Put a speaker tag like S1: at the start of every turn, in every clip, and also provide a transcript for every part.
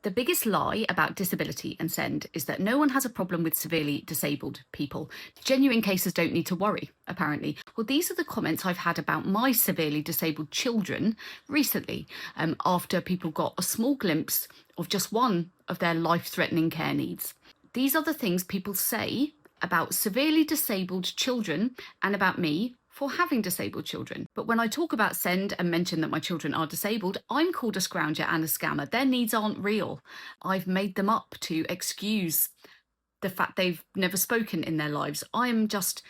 S1: The biggest lie about disability and SEND is that no one has a problem with severely disabled people. Genuine cases don't need to worry, apparently. Well, these are the comments I've had about my severely disabled children recently, after people got a small glimpse of just one of their life-threatening care needs. These are the things people say about severely disabled children and about me for having disabled children. But when I talk about SEND and mention that my children are disabled, I'm called a scrounger and a scammer. Their needs aren't real. I've made them up to excuse the fact they've never spoken in their lives. I'm just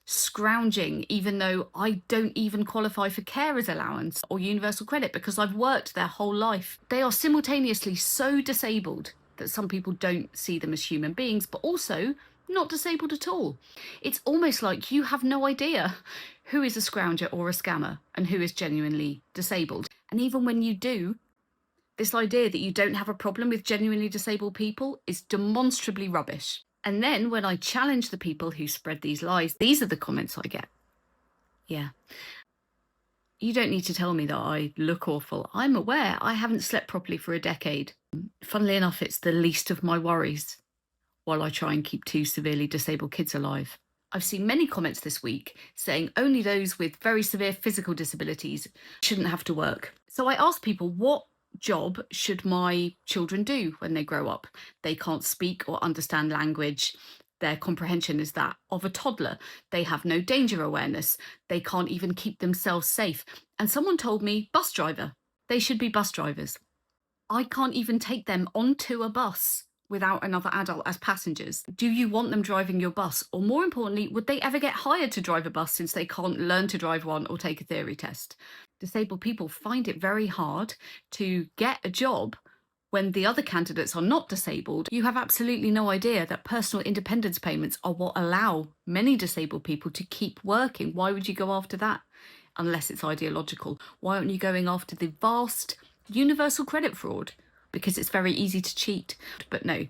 S1: scrounging, even though I don't even qualify for carers allowance or universal credit because I've worked their whole life. They are simultaneously so disabled that some people don't see them as human beings, but also not disabled at all. It's almost like you have no idea who is a scrounger or a scammer and who is genuinely disabled. And even when you do, this idea that you don't have a problem with genuinely disabled people is demonstrably rubbish. And then when I challenge the people who spread these lies, these are the comments I get. Yeah. You don't need to tell me that I look awful. I'm aware I haven't slept properly for a decade. Funnily enough, it's the least of my worries while I try and keep two severely disabled kids alive. I've seen many comments this week saying only those with very severe physical disabilities shouldn't have to work. So I asked people, what job should my children do when they grow up? They can't speak or understand language. Their comprehension is that of a toddler. They have no danger awareness. They can't even keep themselves safe. And someone told me, bus driver. They should be bus drivers. I can't even take them onto a bus without another adult as passengers. Do you want them driving your bus? Or more importantly, would they ever get hired to drive a bus since they can't learn to drive one or take a theory test? Disabled people find it very hard to get a job when the other candidates are not disabled. You have absolutely no idea that personal independence payments are what allow many disabled people to keep working. Why would you go after that? Unless it's ideological. Why aren't you going after the vast universal credit fraud? Because it's very easy to cheat. But no,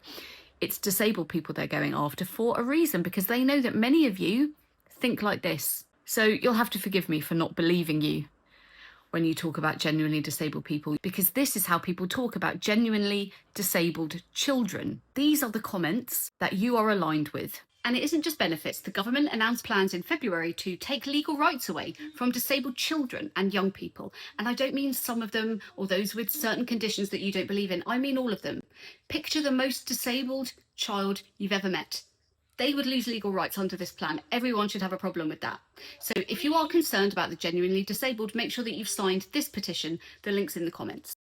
S1: it's disabled people they're going after for a reason, because they know that many of you think like this. So you'll have to forgive me for not believing you when you talk about genuinely disabled people, because this is how people talk about genuinely disabled children. These are the comments that you are aligned with. And it isn't just benefits. The government announced plans in February to take legal rights away from disabled children and young people. And I don't mean some of them or those with certain conditions that you don't believe in. I mean all of them. Picture the most disabled child you've ever met. They would lose legal rights under this plan. Everyone should have a problem with that. So if you are concerned about the genuinely disabled, make sure that you've signed this petition. The link's in the comments.